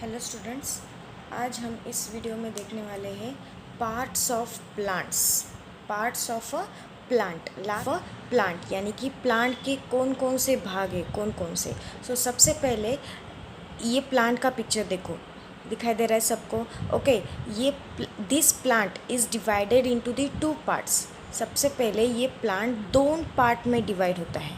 Hello students, आज हम इस वीडियो में देखने वाले हैं parts of plants. Parts of a plant यानी कि प्लांट के कौन कौन से भाग हैं, कौन कौन से। सबसे पहले ये प्लांट का पिक्चर देखो, दिखाई दे रहा है सबको। ओके, ये this plant is divided into the two parts. सबसे पहले ये प्लांट दो पार्ट में डिवाइड होता है।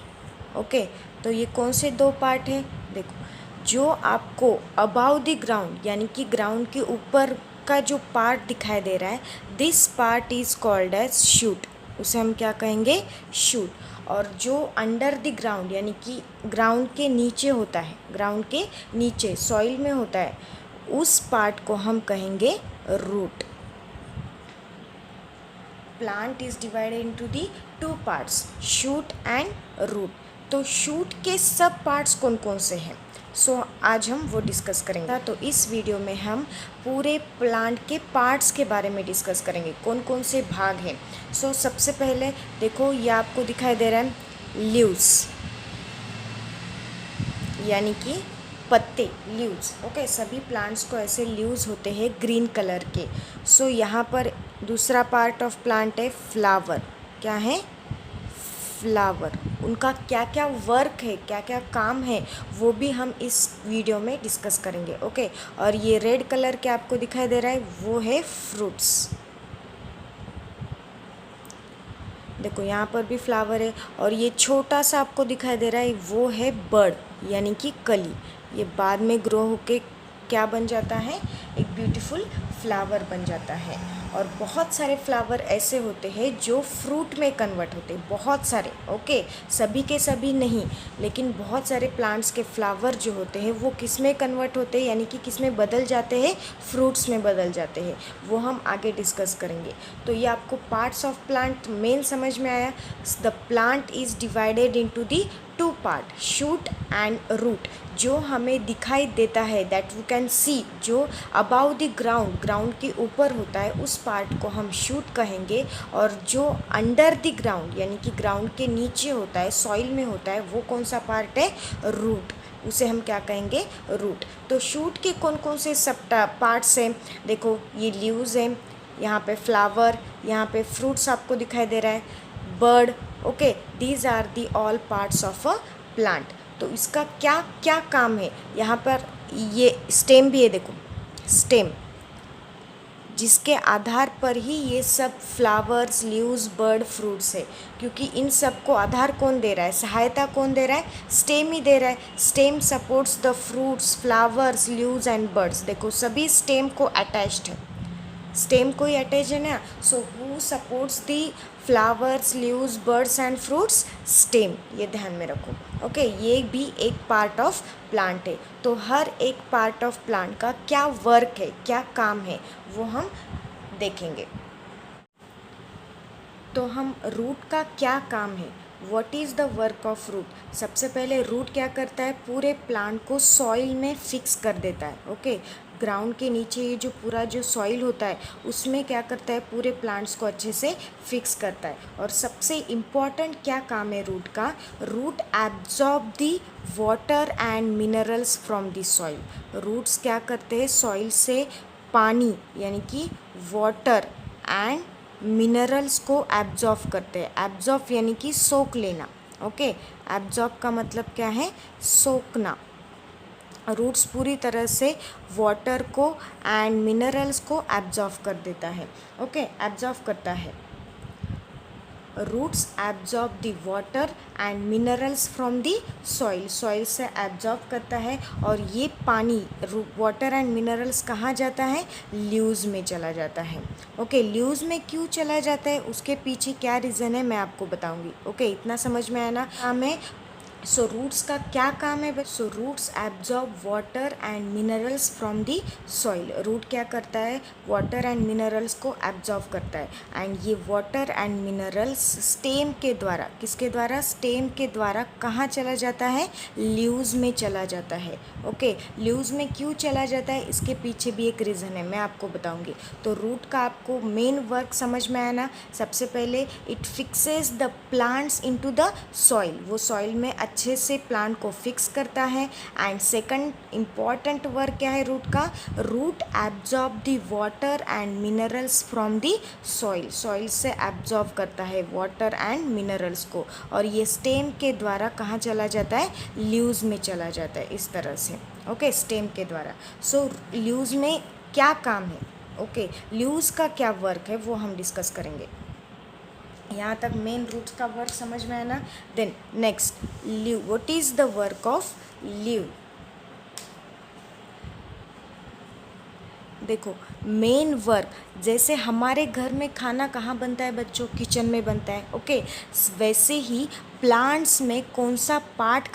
ओके, तो ये कौन से दो पार्ट हैं देखो। जो आपको अबाउ द ग्राउंड यानी कि ग्राउंड के ऊपर का जो पार्ट दिखाई दे रहा है, this part is called as shoot. उसे हम क्या कहेंगे? शूट। और जो अंडर द ग्राउंड यानी कि ग्राउंड के नीचे होता है, ग्राउंड के नीचे सॉइल में होता है, उस पार्ट को हम कहेंगे root. Plant is divided into the two parts, shoot and root. तो शूट के सब पार्ट्स कौन कौन से हैं? आज हम वो डिस्कस करेंगे। तो इस वीडियो में हम पूरे प्लांट के पार्ट्स के बारे में डिस्कस करेंगे, कौन कौन से भाग हैं। सबसे पहले देखो, ये आपको दिखाई दे रहा है लीव्स, यानी कि पत्ते, लीव्स। ओके, सभी प्लांट्स को ऐसे लीव्स होते हैं ग्रीन कलर के। यहाँ पर दूसरा पार्ट ऑफ प्लांट है फ्लावर। क्या है? फ्लावर। उनका क्या क्या वर्क है, क्या क्या काम है, वो भी हम इस वीडियो में डिस्कस करेंगे। ओके, और ये रेड कलर के आपको दिखाई दे रहा है, वो है फ्रूट्स। देखो, यहाँ पर भी फ्लावर है। और ये छोटा सा आपको दिखाई दे रहा है, वो है बर्ड यानी कि कली। ये बाद में ग्रो होके क्या बन जाता है? एक ब्यूटीफुल फ्लावर बन जाता है। और बहुत सारे फ्लावर ऐसे होते हैं जो फ्रूट में कन्वर्ट होते हैं, बहुत सारे। ओके, सभी के सभी नहीं, लेकिन बहुत सारे प्लांट्स के फ्लावर जो होते हैं वो किस में कन्वर्ट होते हैं, यानी कि किस में बदल जाते हैं? फ्रूट्स में बदल जाते हैं। वो हम आगे डिस्कस करेंगे। तो ये आपको पार्ट्स ऑफ प्लांट मेन समझ में आया। The plant is divided into the two part, shoot and root. जो हमें दिखाई देता है, दैट वी कैन सी, जो अबाउ द ग्राउंड, ग्राउंड के ऊपर होता है, उस पार्ट को हम शूट कहेंगे। और जो अंडर द ग्राउंड यानी कि ग्राउंड के नीचे होता है, सॉइल में होता है, वो कौन सा पार्ट है? रूट। उसे हम क्या कहेंगे? रूट। तो शूट के कौन कौन से सब पार्ट्स हैं? देखो, ये लीव्स हैं, यहाँ पे फ्लावर, यहाँ पे फ्रूट्स आपको दिखाई दे रहा है, bird. Okay, these are the all parts of a plant. तो इसका क्या क्या काम है? यहाँ पर ये स्टेम भी है, देखो स्टेम, जिसके आधार पर ही ये सब फ्लावर्स, लीव्स, बर्ड, फ्रूट्स है। क्योंकि इन सब को आधार कौन दे रहा है, सहायता कौन दे रहा है? स्टेम ही दे रहा है। Stem supports the fruits, flowers, leaves and birds. देखो, सभी स्टेम को अटैच्ड है, स्टेम को ही अटैच है ना। Who supports the flowers, leaves, birds and fruits? Stem. ये ध्यान में रखो। ओके, ये भी एक पार्ट ऑफ प्लांट है। तो हर एक पार्ट ऑफ प्लांट का क्या वर्क है, क्या काम है, वो हम देखेंगे। तो हम रूट का क्या काम है, what is the work of root? सबसे पहले रूट क्या करता है? पूरे प्लांट को सॉइल में फिक्स कर देता है। ओके, ग्राउंड के नीचे ये जो पूरा जो सॉइल होता है, उसमें क्या करता है? पूरे प्लांट्स को अच्छे से फिक्स करता है। और सबसे इम्पॉर्टेंट क्या काम है रूट का? Root absorb the water and minerals from the soil. Roots क्या करते हैं? सॉइल से पानी यानी कि वाटर एंड मिनरल्स को एब्जॉर्ब करते हैं। एब्जॉर्ब यानी कि सोख लेना। ओके, एब्जॉर्ब का मतलब क्या है? सोखना। रूट्स पूरी तरह से वाटर को एंड मिनरल्स को एब्जॉर्ब कर देता है। ओके, एब्जॉर्ब करता है। Roots absorb the water and minerals from the soil. Soil से एब्जॉर्ब करता है। और ये पानी, वाटर एंड मिनरल्स कहाँ जाता है? लीव्स में चला जाता है। ओके, लीव्स में क्यों चला जाता है, उसके पीछे क्या रीज़न है, मैं आपको बताऊंगी। ओके, इतना समझ में आया ना? हमें रूट्स का क्या काम है? Roots absorb water and minerals from the soil. Root क्या करता है? वाटर एंड मिनरल्स को एब्जॉर्ब करता है। एंड ये वाटर एंड मिनरल्स स्टेम के द्वारा, किसके द्वारा? स्टेम के द्वारा कहाँ चला जाता है? लीव्स में चला जाता है। ओके, लीव्स में क्यों चला जाता है, इसके पीछे भी एक रीज़न है, मैं आपको बताऊंगी। तो रूट का आपको मेन वर्क समझ में आया ना? सबसे पहले it fixes the plants into the soil. वो सॉइल में अच्छे से प्लांट को फिक्स करता है। एंड सेकंड इम्पॉर्टेंट वर्क क्या है रूट का, root absorb the water and minerals from the soil, soil से एब्जॉर्ब करता है वाटर एंड मिनरल्स को, और ये स्टेम के द्वारा कहाँ चला जाता है, लीव्स में चला जाता है इस तरह से। ओके, स्टेम के द्वारा। सो लीव्स में क्या काम है, ओके, लीव्स का क्या वर्क है वो हम डिस्कस करेंगे। यहाँ तक मेन रूट्स का वर्क समझ में आया ना। Then next leaf, what is the work of leaf. देखो मेन वर्क, जैसे हमारे घर में खाना कहाँ बनता है बच्चों, किचन में बनता है, ओके, वैसे ही प्लांट्स में कौन सा पार्ट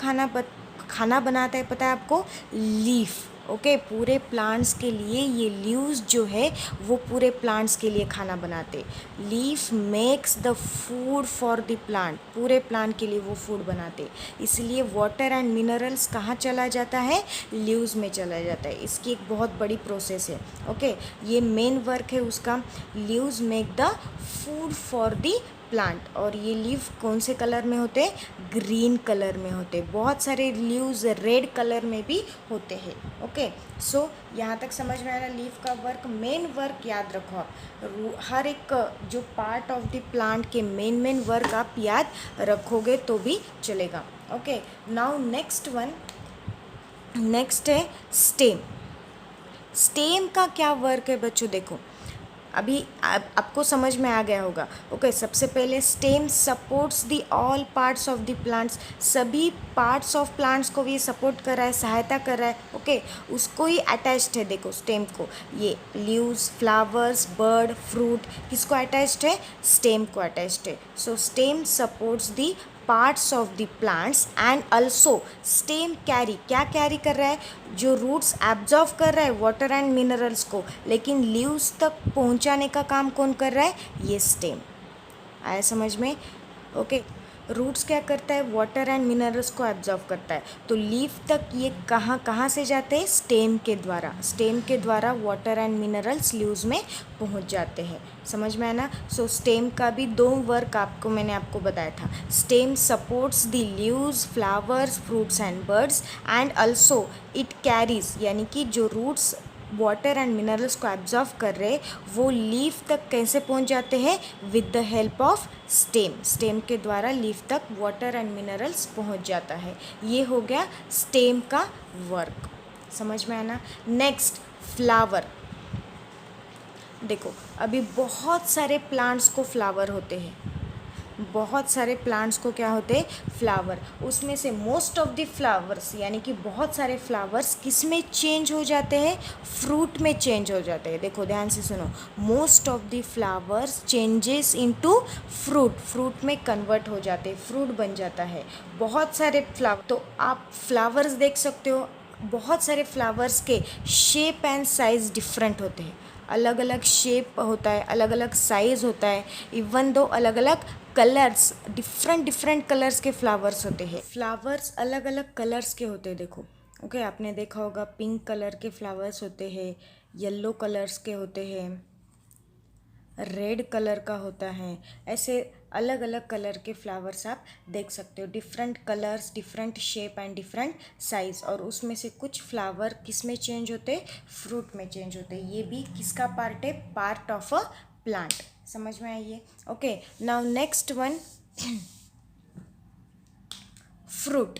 खाना बनाता है पता है आपको, लीफ। ओके, पूरे प्लांट्स के लिए ये लीव्स जो है वो पूरे प्लांट्स के लिए खाना बनाते। Leaf makes the food for the plant, पूरे प्लांट के लिए वो फूड बनाते। इसलिए वाटर एंड मिनरल्स कहाँ चला जाता है, लीव्स में चला जाता है। इसकी एक बहुत बड़ी प्रोसेस है। ओके, ये मेन वर्क है उसका, leaves make the food for the plant. और ये लीव कौन से कलर में होते हैं, ग्रीन कलर में होते हैं। बहुत सारे लीव्स रेड कलर में भी होते हैं। ओके, सो यहाँ तक समझ में आया लीव का वर्क। मेन वर्क याद रखो आप, हर एक जो पार्ट ऑफ द प्लांट के मेन वर्क आप याद रखोगे तो भी चलेगा। ओके, नाउ नेक्स्ट है स्टेम। स्टेम का क्या वर्क है बच्चों, देखो अभी आपको समझ में आ गया होगा। ओके, सबसे पहले stem supports the all parts of the plants, सभी पार्ट्स ऑफ प्लांट्स को ये सपोर्ट कर रहा है, सहायता कर रहा है। ओके, उसको ही अटैच्ड है, देखो स्टेम को, ये लीव्स, फ्लावर्स, बर्ड, फ्रूट किसको अटैच्ड है, स्टेम को अटैच्ड है। So stem supports the parts of the plants and also stem क्या कैरी कर रहा है, जो रूट्स एब्जॉर्व कर रहा है वाटर एंड मिनरल्स को, लेकिन लीव्स तक पहुंचाने का काम कौन कर रहा है, ये स्टेम। आया समझ में। ओके, रूट्स क्या करता है, वाटर एंड मिनरल्स को एब्जॉर्व करता है, तो लीफ तक ये कहाँ से जाते हैं, स्टेम के द्वारा। स्टेम के द्वारा वाटर एंड मिनरल्स लीव्स में पहुंच जाते हैं। समझ में आया ना। सो स्टेम का भी दो वर्क मैंने आपको बताया था। Stem supports the leaves, flowers, fruits and birds and also it carries, यानी कि जो रूट्स वाटर एंड मिनरल्स को एब्जॉर्व कर रहे वो लीफ तक कैसे पहुंच जाते हैं, with the help of stem. Stem के द्वारा लीफ तक वाटर एंड मिनरल्स पहुंच जाता है। ये हो गया स्टेम का वर्क, समझ में आना। Next flower. देखो अभी बहुत सारे प्लांट्स को फ्लावर होते हैं, बहुत सारे प्लांट्स को क्या होते हैं, फ्लावर। उसमें से मोस्ट ऑफ द फ्लावर्स, यानी कि बहुत सारे फ्लावर्स किस में चेंज हो जाते हैं, फ्रूट में चेंज हो जाते हैं। देखो ध्यान से सुनो, most of the flowers changes into fruit, fruit में कन्वर्ट हो जाते हैं, फ्रूट बन जाता है। बहुत सारे फ्लावर, तो आप फ्लावर्स देख सकते हो, बहुत सारे फ्लावर्स के शेप एंड साइज़ डिफरेंट होते हैं, अलग अलग शेप होता है, अलग अलग साइज़ होता है, इवन दो अलग अलग कलर्स, डिफरेंट कलर्स के फ्लावर्स होते हैं। फ्लावर्स अलग अलग कलर्स के होते हैं, देखो ओके, आपने देखा होगा पिंक कलर के फ्लावर्स होते हैं, येलो कलर्स के होते हैं, रेड कलर का होता है, ऐसे अलग अलग कलर के फ्लावर्स आप देख सकते हो। Different colours, different shape and different size, और उसमें से कुछ फ्लावर किस में चेंज होते हैं, फ्रूट में चेंज होते हैं। ये भी किसका पार्ट है, पार्ट ऑफ अ प्लांट। समझ में आइए। Okay, now next one fruit.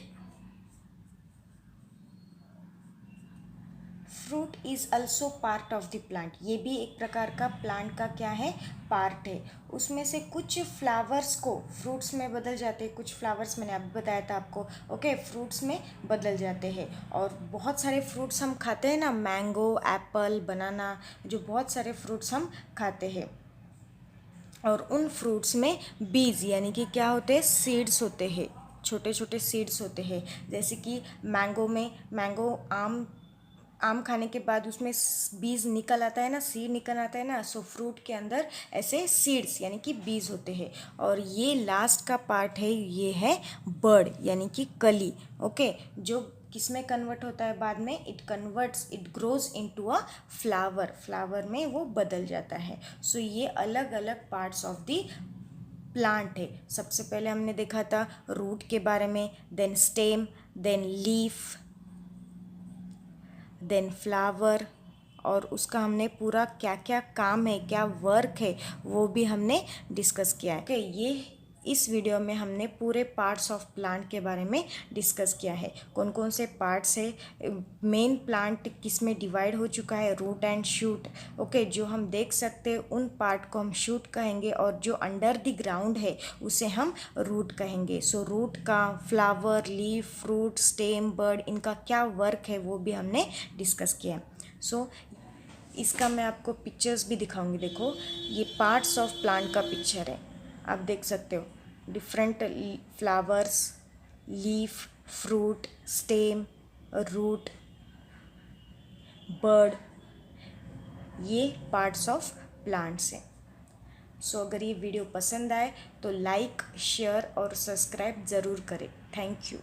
Fruit is also part of the plant, ये भी एक प्रकार का प्लांट का क्या है, पार्ट है। उसमें से कुछ फ्लावर्स को फ्रूट्स में बदल जाते हैं, कुछ फ्लावर्स मैंने अभी बताया था आपको, ओके, फ्रूट्स में बदल जाते हैं। और बहुत सारे फ्रूट्स हम खाते हैं ना, मैंगो, एप्पल, बनाना, जो बहुत सारे फ्रूट्स हम खाते हैं, और उन फ्रूट्स में बीज यानी कि क्या होते हैं, सीड्स होते हैं, छोटे छोटे सीड्स होते हैं। जैसे कि मैंगो आम खाने के बाद उसमें बीज निकल आता है ना, सीड निकल आता है ना, सो फ्रूट के अंदर ऐसे सीड्स यानी कि बीज होते हैं। और ये लास्ट का पार्ट है, ये है बर्ड यानी कि कली। ओके, जो किस में कन्वर्ट होता है बाद में, it grows into a flower, flower में वो बदल जाता है। सो ये अलग अलग पार्ट्स ऑफ द प्लांट है। सबसे पहले हमने देखा था रूट के बारे में, then stem, then leaf, then flower, और उसका हमने पूरा क्या क्या काम है, क्या वर्क है, वो भी हमने डिस्कस किया है। ओके, ये इस वीडियो में हमने पूरे पार्ट्स ऑफ प्लांट के बारे में डिस्कस किया है। कौन कौन से पार्ट्स है, मेन प्लांट किस में डिवाइड हो चुका है, रूट एंड शूट। ओके, जो हम देख सकते हैं उन पार्ट को हम शूट कहेंगे, और जो अंडर द ग्राउंड है उसे हम रूट कहेंगे। सो रूट का flower, leaf, fruit, stem, bird, इनका क्या वर्क है वो भी हमने डिस्कस किया है। सो इसका मैं आपको पिक्चर्स भी दिखाऊंगी। देखो, ये पार्ट्स ऑफ प्लांट का पिक्चर है, आप देख सकते हो। Different flowers, leaf, fruit, stem, root, bird, ये पार्ट्स ऑफ प्लांट्स हैं। सो अगर ये वीडियो पसंद आए तो लाइक, शेयर और सब्सक्राइब ज़रूर करें। Thank you.